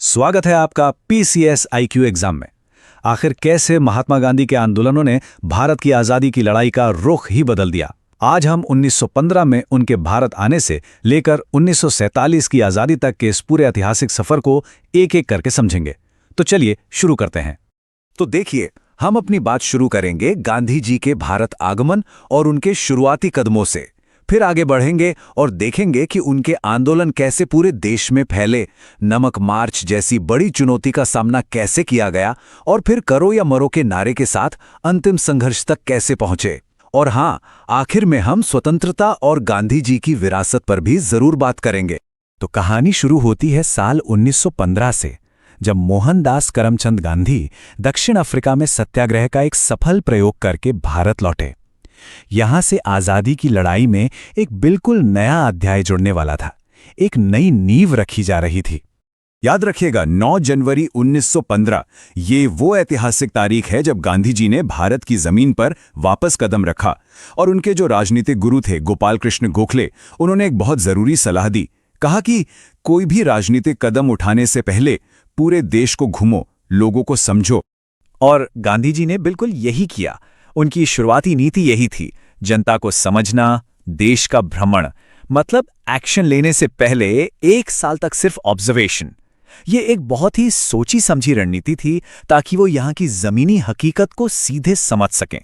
स्वागत है आपका पीसीएस आईक्यू एग्जाम में। आखिर कैसे महात्मा गांधी के आंदोलनों ने भारत की आज़ादी की लड़ाई का रुख ही बदल दिया। आज हम 1915 में उनके भारत आने से लेकर 1947 की आज़ादी तक के इस पूरे ऐतिहासिक सफर को एक एक करके समझेंगे। तो चलिए शुरू करते हैं। तो देखिए, हम अपनी बात शुरू करेंगे गांधी जी के भारत आगमन और उनके शुरुआती कदमों से। फिर आगे बढ़ेंगे और देखेंगे कि उनके आंदोलन कैसे पूरे देश में फैले, नमक मार्च जैसी बड़ी चुनौती का सामना कैसे किया गया और फिर करो या मरो के नारे के साथ अंतिम संघर्ष तक कैसे पहुंचे। और हाँ, आखिर में हम स्वतंत्रता और गांधी जी की विरासत पर भी जरूर बात करेंगे। तो कहानी शुरू होती है साल 1915 से, जब मोहनदास करमचंद गांधी दक्षिण अफ्रीका में सत्याग्रह का एक सफल प्रयोग करके भारत लौटे। यहां से आजादी की लड़ाई में एक बिल्कुल नया अध्याय जुड़ने वाला था, एक नई नींव रखी जा रही थी। याद रखिएगा, 9 जनवरी 1915 ये वो ऐतिहासिक तारीख है जब गांधी जी ने भारत की जमीन पर वापस कदम रखा। और उनके जो राजनीतिक गुरु थे गोपाल कृष्ण गोखले, उन्होंने एक बहुत जरूरी सलाह दी। कहा कि कोई भी राजनीतिक कदम उठाने से पहले पूरे देश को घूमो, लोगों को समझो। और गांधी जी ने बिल्कुल यही किया। उनकी शुरुआती नीति यही थी, जनता को समझना, देश का भ्रमण, मतलब एक्शन लेने से पहले 1 साल तक सिर्फ ऑब्जर्वेशन। ये एक बहुत ही सोची समझी रणनीति थी ताकि वो यहाँ की जमीनी हकीकत को सीधे समझ सकें।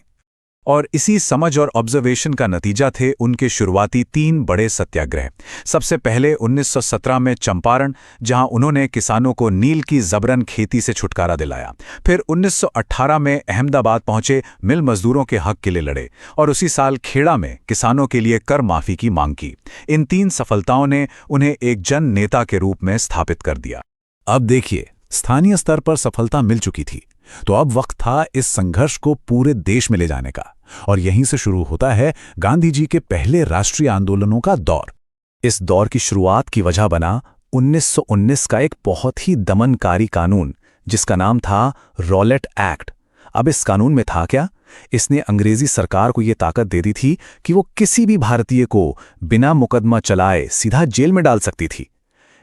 और इसी समझ और ऑब्जर्वेशन का नतीजा थे उनके शुरुआती 3 बड़े सत्याग्रह। सबसे पहले 1917 में चंपारण, जहां उन्होंने किसानों को नील की जबरन खेती से छुटकारा दिलाया। फिर 1918 में अहमदाबाद पहुंचे, मिल मजदूरों के हक के लिए लड़े। और उसी साल खेड़ा में किसानों के लिए कर माफी की मांग की। इन 3 सफलताओं ने उन्हें एक जन नेता के रूप में स्थापित कर दिया। अब देखिए, स्थानीय स्तर पर सफलता मिल चुकी थी, तो अब वक्त था इस संघर्ष को पूरे देश में ले जाने का। और यहीं से शुरू होता है गांधी जी के पहले राष्ट्रीय आंदोलनों का दौर। इस दौर की शुरुआत की वजह बना 1919 का एक बहुत ही दमनकारी कानून, जिसका नाम था रॉलेट एक्ट। अब इस कानून में था क्या? इसने अंग्रेजी सरकार को यह ताकत दे दी थी कि वो किसी भी भारतीय को बिना मुकदमा चलाए सीधा जेल में डाल सकती थी।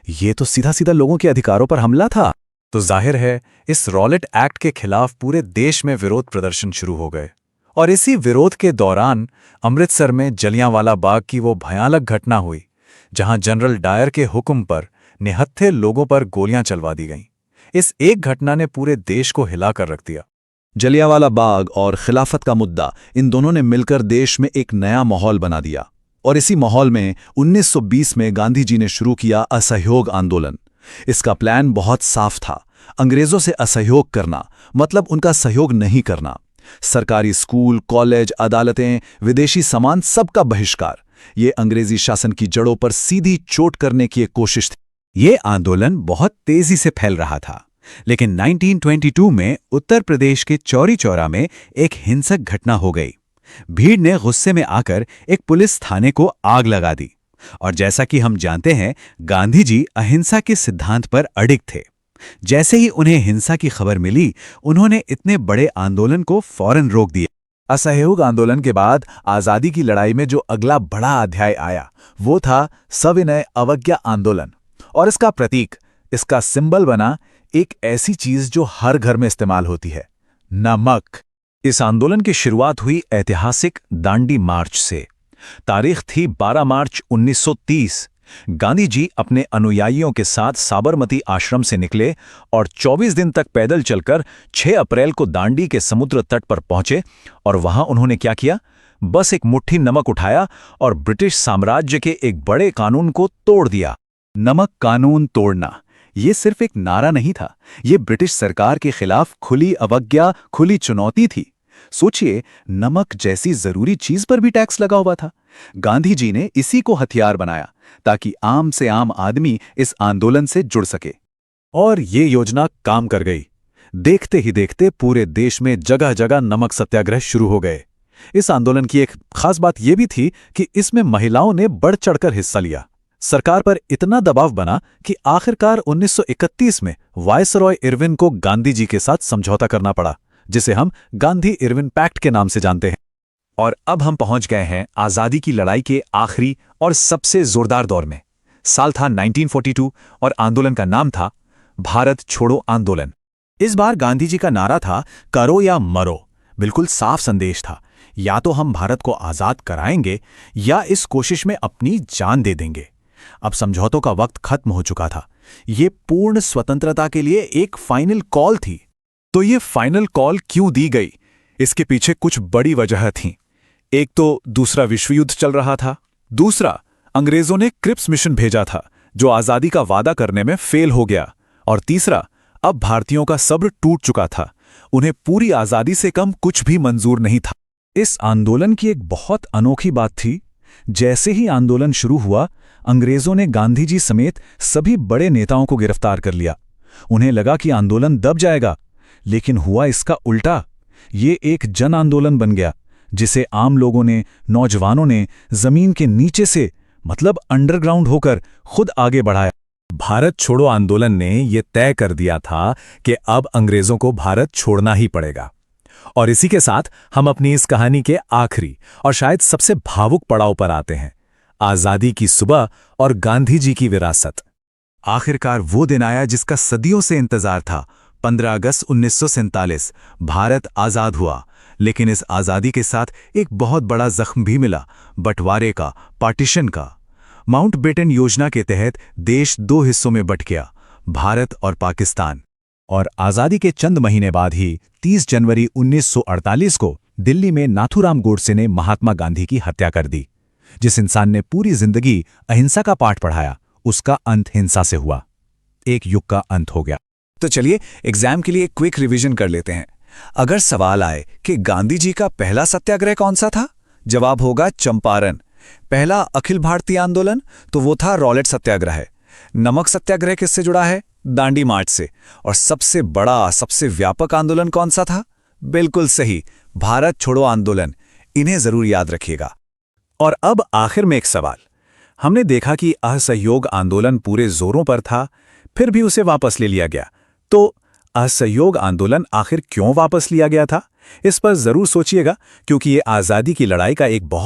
ये तो सीधा सीधा लोगों के अधिकारों पर हमला था। तो जाहिर है, इस रॉलेट एक्ट के खिलाफ पूरे देश में विरोध प्रदर्शन शुरू हो गए। और इसी विरोध के दौरान अमृतसर में जलियांवाला बाग की वो भयानक घटना हुई, जहां जनरल डायर के हुक्म पर निहत्थे लोगों पर गोलियां चलवा दी गईं। इस एक घटना ने पूरे देश को हिलाकर रख दिया। जलियांवाला बाग और खिलाफत का मुद्दा, इन दोनों ने मिलकर देश में एक नया माहौल बना दिया। और इसी माहौल में 1920 में गांधी जी ने शुरू किया असहयोग आंदोलन। इसका प्लान बहुत साफ था, अंग्रेजों से असहयोग करना, मतलब उनका सहयोग नहीं करना। सरकारी स्कूल, कॉलेज, अदालतें, विदेशी सामान, सबका बहिष्कार। ये अंग्रेजी शासन की जड़ों पर सीधी चोट करने की एक कोशिश थी। ये आंदोलन बहुत तेजी से फैल रहा था, लेकिन 1922 में उत्तर प्रदेश के चौरी चौरा में एक हिंसक घटना हो गई। भीड़ ने गुस्से में आकर एक पुलिस थाने को आग लगा दी। और जैसा कि हम जानते हैं, गांधी जी अहिंसा के सिद्धांत पर अडिग थे। जैसे ही उन्हें हिंसा की खबर मिली, उन्होंने इतने बड़े आंदोलन को फौरन रोक दिया। असहयोग आंदोलन के बाद आजादी की लड़ाई में जो अगला बड़ा अध्याय आया, वो था सविनय अवज्ञा आंदोलन। और इसका प्रतीक, इसका सिंबल बना एक ऐसी चीज जो हर घर में इस्तेमाल होती है, नमक। इस आंदोलन की शुरुआत हुई ऐतिहासिक दांडी मार्च से। तारीख थी 12 मार्च 1930। गांधी जी अपने अनुयायियों के साथ साबरमती आश्रम से निकले और 24 दिन तक पैदल चलकर 6 अप्रैल को दांडी के समुद्र तट पर पहुंचे। और वहां उन्होंने क्या किया? बस एक मुट्ठी नमक उठाया और ब्रिटिश साम्राज्य के एक बड़े कानून को तोड़ दिया। नमक कानून तोड़ना, ये सिर्फ एक नारा नहीं था, ये ब्रिटिश सरकार के खिलाफ खुली अवज्ञा, खुली चुनौती थी। सोचिए, नमक जैसी जरूरी चीज पर भी टैक्स लगा हुआ था। गांधी जी ने इसी को हथियार बनाया ताकि आम से आम आदमी इस आंदोलन से जुड़ सके। और ये योजना काम कर गई। देखते ही देखते पूरे देश में जगह जगह नमक सत्याग्रह शुरू हो गए। इस आंदोलन की एक खास बात यह भी थी कि इसमें महिलाओं ने बढ़ चढ़कर हिस्सा लिया। सरकार पर इतना दबाव बना कि आखिरकार 1931 में वायसरॉय इरविन को गांधी जी के साथ समझौता करना पड़ा, जिसे हम गांधी इरविन पैक्ट के नाम से जानते हैं। और अब हम पहुंच गए हैं आजादी की लड़ाई के आखिरी और सबसे जोरदार दौर में। साल था 1942 और आंदोलन का नाम था भारत छोड़ो आंदोलन। इस बार गांधी जी का नारा था, करो या मरो। बिल्कुल साफ संदेश था, या तो हम भारत को आजाद कराएंगे या इस कोशिश में अपनी जान दे देंगे। अब समझौतों का वक्त खत्म हो चुका था। ये पूर्ण स्वतंत्रता के लिए एक फाइनल कॉल थी। तो ये फाइनल कॉल क्यों दी गई? इसके पीछे कुछ बड़ी वजह थीं। एक तो दूसरा विश्व युद्ध चल रहा था, दूसरा अंग्रेजों ने क्रिप्स मिशन भेजा था जो आजादी का वादा करने में फेल हो गया, और तीसरा अब भारतीयों का सब्र टूट चुका था। उन्हें पूरी आजादी से कम कुछ भी मंजूर नहीं था। इस आंदोलन की एक बहुत अनोखी बात थी। जैसे ही आंदोलन शुरू हुआ, अंग्रेजों ने गांधी जी समेत सभी बड़े नेताओं को गिरफ्तार कर लिया। उन्हें लगा कि आंदोलन दब जाएगा, लेकिन हुआ इसका उल्टा। ये एक जन आंदोलन बन गया जिसे आम लोगों ने, नौजवानों ने जमीन के नीचे से, मतलब अंडरग्राउंड होकर खुद आगे बढ़ाया। भारत छोड़ो आंदोलन ने यह तय कर दिया था कि अब अंग्रेजों को भारत छोड़ना ही पड़ेगा। और इसी के साथ हम अपनी इस कहानी के आखिरी और शायद सबसे भावुक पड़ाव पर आते हैं, आजादी की सुबह और गांधी जी की विरासत। आखिरकार वो दिन आया जिसका सदियों से इंतजार था। 15 अगस्त 1947 भारत आजाद हुआ, लेकिन इस आजादी के साथ एक बहुत बड़ा जख्म भी मिला, बंटवारे का, पार्टीशन का। माउंटबेटन योजना के तहत देश 2 हिस्सों में बंट गया, भारत और पाकिस्तान। और आजादी के चंद महीने बाद ही 30 जनवरी 1948 को दिल्ली में नाथूराम गोडसे ने महात्मा गांधी की हत्या कर दी। जिस इंसान ने पूरी जिंदगी अहिंसा का पाठ पढ़ाया, उसका अंत हिंसा से हुआ। एक युग का अंत हो गया। तो चलिए एग्जाम के लिए क्विक रिवीजन कर लेते हैं। अगर सवाल आए कि गांधी जी का पहला सत्याग्रह कौन सा था, जवाब होगा चंपारण। पहला अखिल भारतीय आंदोलन, तो वो था रॉलेट सत्याग्रह। नमक सत्याग्रह किससे जुड़ा है? दांडी मार्च से। और सबसे बड़ा, सबसे व्यापक आंदोलन कौन सा था? बिल्कुल सही, भारत छोड़ो आंदोलन। इन्हें जरूर याद रखिएगा। और अब आखिर में एक सवाल। हमने देखा कि असहयोग आंदोलन पूरे जोरों पर था, फिर भी उसे वापस ले लिया गया। तो असहयोग आंदोलन आखिर क्यों वापस लिया गया था? इस पर जरूर सोचिएगा, क्योंकि ये आजादी की लड़ाई का एक बहुत